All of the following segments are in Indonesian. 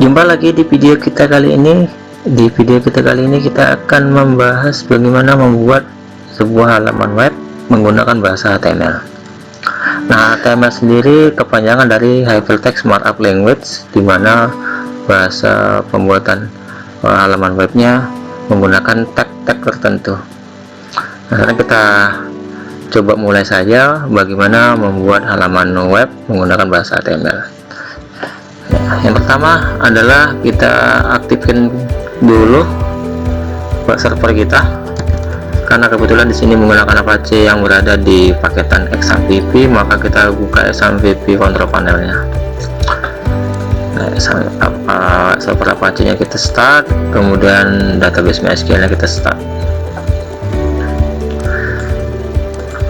Jumpa lagi di video kita kali ini. Di video kita kali ini kita akan membahas bagaimana membuat sebuah halaman web menggunakan bahasa HTML. Nah, HTML sendiri kepanjangan dari Hypertext Markup Language, di mana bahasa pembuatan halaman webnya menggunakan tag-tag tertentu. Nah, sekarang kita coba mulai saja bagaimana membuat halaman web menggunakan bahasa HTML. Yang pertama adalah kita aktifkan dulu web server kita, karena kebetulan di sini menggunakan Apache yang berada di paketan XAMPP, maka kita buka XAMPP control panelnya. Nah, server Apache nya kita start, kemudian database MySQL nya kita start.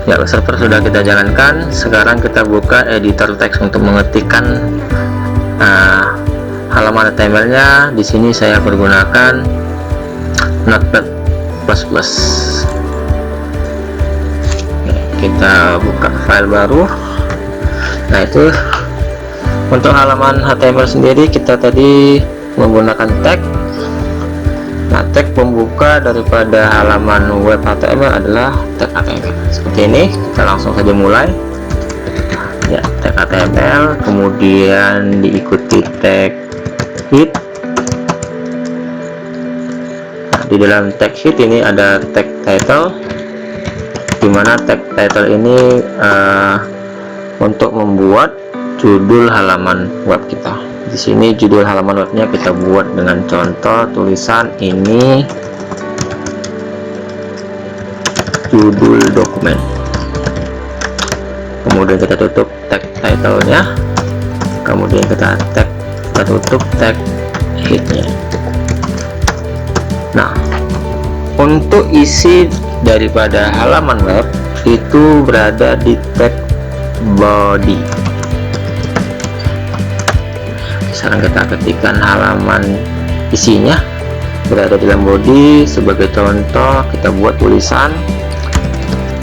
Ya, server sudah kita jalankan. Sekarang kita buka editor teks untuk mengetikkan halaman HTML nya. Di sini saya pergunakan Notepad++. Kita buka file baru. Nah, itu untuk halaman HTML sendiri kita tadi menggunakan tag. Nah, tag pembuka daripada halaman web HTML adalah tag HTML seperti ini. Kita langsung saja mulai. Ya, tag HTML, kemudian diikuti tag head. Nah, di dalam tag head ini ada tag title, dimana tag title ini untuk membuat judul halaman web kita. Di sini judul halaman webnya kita buat dengan contoh tulisan ini judul dokumen. Kemudian kita tutup tag title-nya, kemudian kita tutup tag head-nya. Nah, untuk isi daripada halaman web itu berada di tag body. Sekarang kita ketikkan halaman isinya berada di dalam body. Sebagai contoh, kita buat tulisan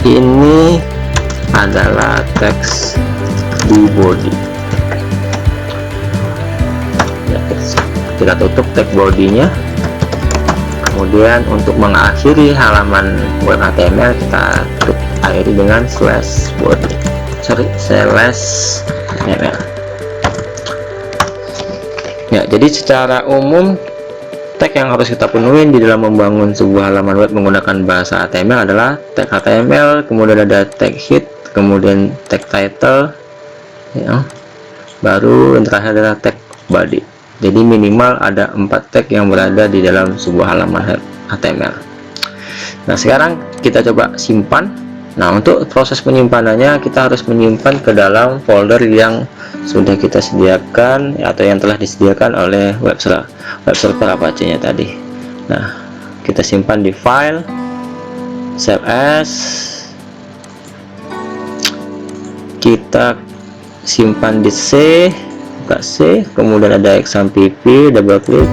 ini adalah teks di body. Ya, kita tutup tag body-nya. Kemudian untuk mengakhiri halaman web HTML kita akhiri dengan /body, /HTML. Ya, jadi secara umum tag yang harus kita penuhi di dalam membangun sebuah halaman web menggunakan bahasa HTML adalah tag HTML, kemudian ada tag head, kemudian tag title, ya, baru yang terakhir adalah tag body. Jadi minimal ada 4 tag yang berada di dalam sebuah halaman HTML. Nah, sekarang kita coba simpan. Nah, untuk proses penyimpanannya kita harus menyimpan ke dalam folder yang sudah kita sediakan, atau yang telah disediakan oleh web server Apache nya tadi. Nah, kita simpan di file, save as, kita simpan di C, buka C, kemudian ada XAMPP, double klik,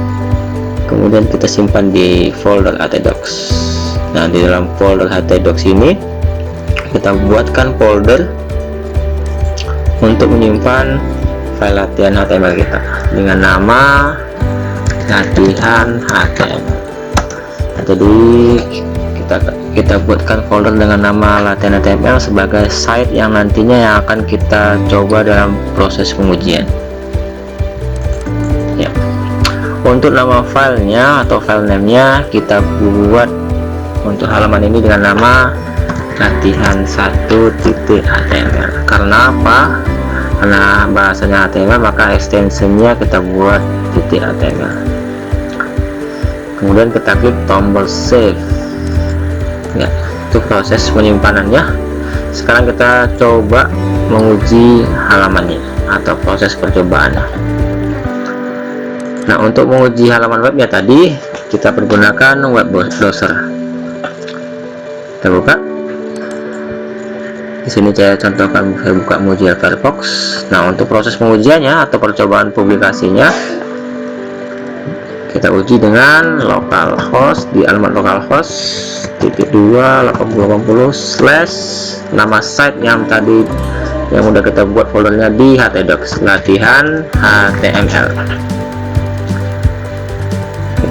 kemudian kita simpan di folder htdocs. Nah, di dalam folder htdocs ini kita buatkan folder untuk menyimpan file latihan HTML kita dengan nama latihan HTML. Nah, jadi kita buatkan folder dengan nama latihan HTML sebagai site yang nantinya yang akan kita coba dalam proses pengujian. Ya, untuk nama filenya atau file name-nya kita buat untuk halaman ini dengan nama latihan1.html. Karena apa? Karena bahasanya HTML, maka extensionnya kita buat .html. Kemudian kita klik tombol save. Ya, itu proses penyimpanannya. Sekarang kita coba menguji halamannya atau proses percobaannya. Nah, untuk menguji halaman webnya tadi kita pergunakan web browser. Kita buka. Di sini saya contohkan, saya buka Mozilla Firefox. Nah, untuk proses pengujiannya atau percobaan publikasinya kita uji dengan localhost, di alamat localhost /280/, nama site yang tadi yang udah kita buat foldernya di htdocs latihan HTML.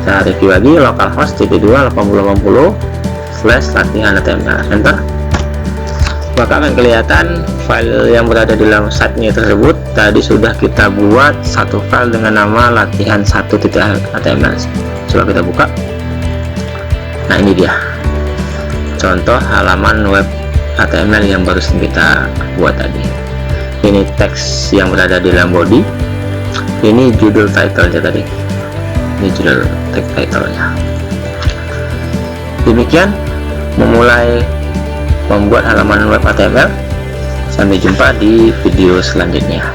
kita review lagi, localhost /8080/latihan HTML, enter. Maka akan kelihatan file yang berada di dalam site-nya tersebut tadi sudah kita buat satu file dengan nama latihan1.html. Coba kita buka. Nah, ini dia contoh halaman web HTML yang barusan kita buat tadi. Ini teks yang berada di dalam body, ini judul title-nya tadi, ini judul title-nya. Demikian memulai membuat halaman web HTML. Sampai jumpa di video selanjutnya.